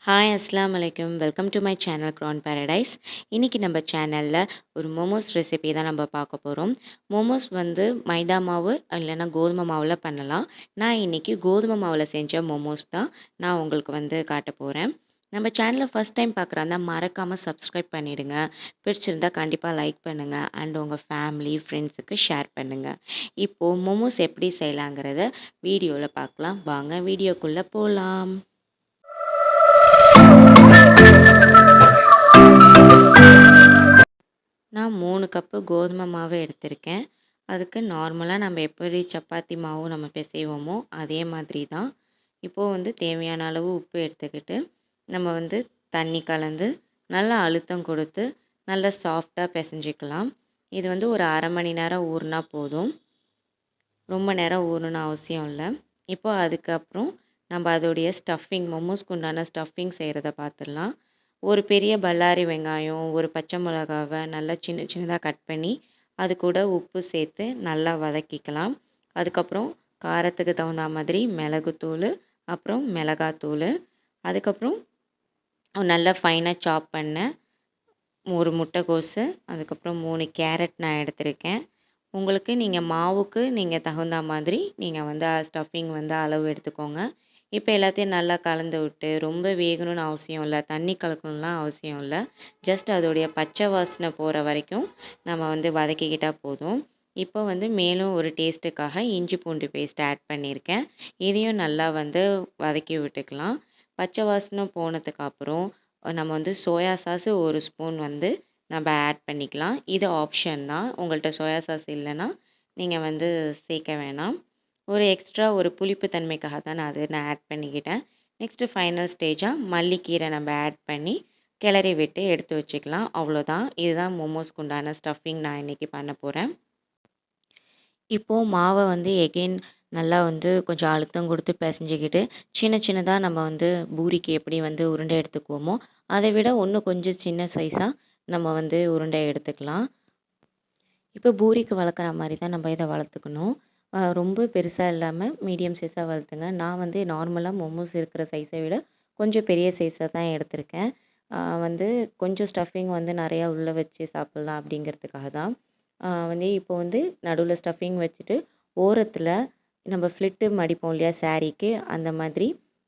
Hi அஸ்ஸலாமு அலைக்கும். Welcome to my channel Crownparadise. இன்றைக்கி நம்ம சேனலில் ஒரு மோமோஸ் ரெசிபி தான் நம்ம பார்க்க போகிறோம். மோமோஸ் வந்து மைதா மாவு இல்லைன்னா கோதுமை மாவில் பண்ணலாம். நான் இன்றைக்கி கோதுமை மாவில் செஞ்ச மோமோஸ் தான் நான் உங்களுக்கு வந்து காட்ட போகிறேன். நம்ம சேனலை ஃபஸ்ட் டைம் பார்க்குறாந்தா மறக்காமல் சப்ஸ்கிரைப் பண்ணிவிடுங்க. பிடிச்சிருந்தால் கண்டிப்பாக லைக் பண்ணுங்கள் அண்ட் உங்கள் ஃபேமிலி ஃப்ரெண்ட்ஸுக்கு ஷேர் பண்ணுங்கள். இப்போது மோமோஸ் எப்படி செய்யலாங்கிறத வீடியோவில் பார்க்கலாம். வாங்க வீடியோக்குள்ளே போகலாம். நான் 3 கப்பு கோதுமை மாவு எடுத்திருக்கேன். அதுக்கு நார்மலாக நம்ம எப்படி சப்பாத்தி மாவு நம்ம பிசைவோமோ அதே மாதிரி தான். இப்போது வந்து தேவையான அளவு உப்பு எடுத்துக்கிட்டு நம்ம வந்து தண்ணி கலந்து நல்லா அழுத்தம் கொடுத்து நல்லா சாஃப்டாக பிசைஞ்சிக்கலாம். இது வந்து ஒரு அரை மணி நேரம் ஊறினா போதும், ரொம்ப நேரம் ஊறணும்னு அவசியம் இல்லை. இப்போது அதுக்கப்புறம் நம்ம அதோடைய ஸ்டஃபிங், மோமோஸ்க்கு உண்டான ஸ்டஃபிங் செய்கிறத பார்த்துடலாம். ஒரு பெரிய பல்லாரி வெங்காயம், ஒரு பச்சை மிளகாவை நல்லா சின்ன சின்னதாக கட் பண்ணி அது கூட உப்பு சேர்த்து நல்லா வதக்கிக்கலாம். அதுக்கப்புறம் காரத்துக்கு தகுந்த மாதிரி மிளகுத்தூள், அப்புறம் மிளகாத்தூள், அதுக்கப்புறம் நல்லா ஃபைனாக சாப் பண்ண ஒரு முட்டைக்கோஸு, அதுக்கப்புறம் 3 கேரட் நான் எடுத்திருக்கேன். உங்களுக்கு நீங்கள் மாவுக்கு நீங்கள் தகுந்த மாதிரி நீங்கள் வந்து ஸ்டஃபிங் வந்து அளவு எடுத்துக்கோங்க. இப்போ எல்லாத்தையும் நல்லா கலந்து விட்டு ரொம்ப வேகணும்னு அவசியம் இல்லை, தண்ணி கலக்கணும்லாம் அவசியம் இல்லை. ஜஸ்ட் அதோடைய பச்சை வாசனை போகிற வரைக்கும் நம்ம வந்து வதக்கிக்கிட்டால் போதும். இப்போ வந்து மேலும் ஒரு டேஸ்ட்டுக்காக இஞ்சி பூண்டு பேஸ்ட் ஆட் பண்ணியிருக்கேன். இதையும் நல்லா வந்து வதக்கி விட்டுக்கலாம். பச்சை வாசனை போனதுக்கப்புறம் நம்ம வந்து சோயா சாஸ் ஒரு ஸ்பூன் வந்து நம்ம ஆட் பண்ணிக்கலாம். இது ஆப்ஷன் தான். உங்கள்கிட்ட சோயா சாஸ் இல்லைன்னா நீங்கள் வந்து சேர்க்க வேணாம். ஒரு எக்ஸ்ட்ரா ஒரு புளிப்பு தன்மைக்காக தான் நான் ஆட் பண்ணிக்கிட்டேன். நெக்ஸ்ட்டு ஃபைனல் ஸ்டேஜாக மல்லிக்கீரை நம்ம ஆட் பண்ணி கிளறி விட்டு எடுத்து வச்சுக்கலாம். அவ்வளோதான். இதுதான் மோமோஸ்க்கு உண்டான ஸ்டஃபிங் நான் இன்றைக்கி பண்ண போகிறேன். இப்போது மாவை வந்து எகெயின் நல்லா வந்து கொஞ்சம் அழுத்தம் கொடுத்து பிசைஞ்சிக்கிட்டு சின்ன சின்னதாக நம்ம வந்து பூரிக்கு எப்படி வந்து உருண்டை எடுத்துக்குவோமோ அதை விட இன்னும் கொஞ்சம் சின்ன சைஸாக நம்ம வந்து உருண்டை எடுத்துக்கலாம். இப்போ பூரிக்கு வளர்க்குற மாதிரி தான் நம்ம இதை வளர்த்துக்கணும். ரொம்ப பெருசாக இல்லாமல் மீடியம் சைஸாக வளர்த்துங்க. நான் வந்து நார்மலாக மோமோஸ் இருக்கிற சைஸை விட கொஞ்சம் பெரிய சைஸை தான் எடுத்திருக்கேன். வந்து கொஞ்சம் ஸ்டஃபிங் வந்து நிறையா உள்ளே வச்சு சாப்பிட்லாம் அப்படிங்கிறதுக்காக தான். வந்து இப்போ வந்து நடுவில் ஸ்டஃபிங் வச்சுட்டு ஓரத்தில் நம்ம ஃப்ளிட்டு மடிப்போம் இல்லையா சாரீக்கு, அந்த மாதிரி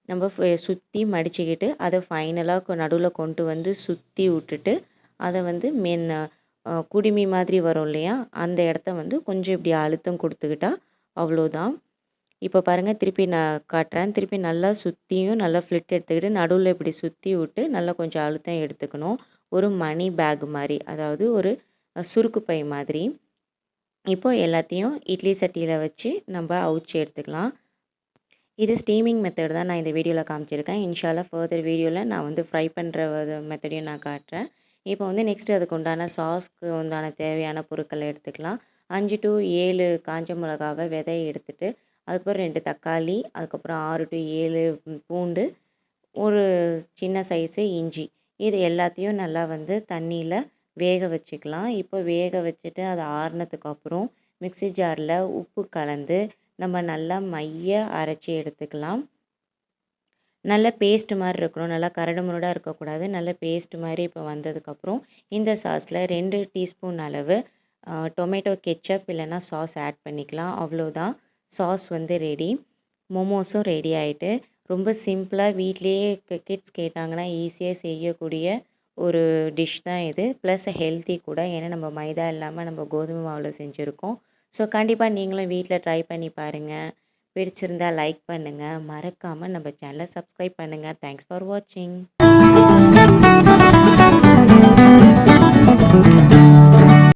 நம்ம சுற்றி மடிச்சுக்கிட்டு அதை ஃபைனலாக நடுவில் கொண்டு வந்து சுற்றி விட்டுட்டு அதை வந்து குடுமி மாதிரி வரும் இல்லையா, அந்த இடத்த வந்து கொஞ்சம் இப்படி அழுத்தம் கொடுத்துக்கிட்டா அவ்வளோதான். இப்போ பாருங்கள், திருப்பி நான் காட்டுறேன். திருப்பி நல்லா சுற்றியும் நல்லா ஃப்ளிட் எடுத்துக்கிட்டு நடுவில் இப்படி சுற்றி விட்டு நல்லா கொஞ்சம் அழுத்தம் எடுத்துக்கணும். ஒரு மணி பேக் மாதிரி, அதாவது ஒரு சுருக்கு பை மாதிரி. இப்போ எல்லாத்தையும் இட்லி சட்டியில் வச்சு நம்ம அவிச்சு எடுத்துக்கலாம். இது ஸ்டீமிங் மெத்தட் தான் நான் இந்த வீடியோவில் காமிச்சிருக்கேன். இன்ஷால்லா ஃபர்தர் வீடியோவில் நான் வந்து ஃப்ரை பண்ணுற மெத்தடையும் நான் காட்டுறேன். இப்போ வந்து நெக்ஸ்ட்டு அதுக்கு உண்டான சாஸ்க்கு உண்டான தேவையான பொருட்களை எடுத்துக்கலாம். 5 to 7 காஞ்ச மிளகாவை விதையை எடுத்துகிட்டு அதுக்கப்புறம் 2 தக்காளி, அதுக்கப்புறம் 6 to 7 பூண்டு, ஒரு சின்ன சைஸு இஞ்சி, இது எல்லாத்தையும் நல்லா வந்து தண்ணியில் வேக வச்சுக்கலாம். இப்போ வேக வச்சுட்டு அது ஆறுனதுக்கப்புறம் மிக்ஸி ஜாரில் உப்பு கலந்து நம்ம நல்லா மைய அரைச்சி எடுத்துக்கலாம். நல்ல பேஸ்ட் மாதிரி இருக்கணும், நல்லா கரடு முரடாக இருக்கக்கூடாது. நல்ல பேஸ்ட் மாதிரி இப்போ வந்ததுக்கப்புறம் இந்த சாஸில் 2 டீஸ்பூன் அளவு டொமேட்டோ கெச்சப் இல்லைன்னா சாஸ் ஆட் பண்ணிக்கலாம். அவ்வளோதான், சாஸ் வந்து ரெடி. மோமோஸும் ரெடி ஆகிட்டு ரொம்ப சிம்பிளாக வீட்லேயே கிட்ஸ் கேட்டாங்கன்னா ஈஸியாக செய்யக்கூடிய ஒரு டிஷ் தான் இது. ப்ளஸ் ஹெல்த்தி கூட, ஏன்னா நம்ம மைதா இல்லாமல் நம்ம கோதுமை மாவில் செஞ்சுருக்கோம். ஸோ கண்டிப்பாக நீங்களும் வீட்டில் ட்ரை பண்ணி பாருங்கள். பிடிச்சிருந்தா லைக் பண்ணுங்கள், மறக்காமல் நம்ம சேனலை சப்ஸ்கிரைப் பண்ணுங்கள். தேங்க்ஸ் ஃபார் வாட்சிங்.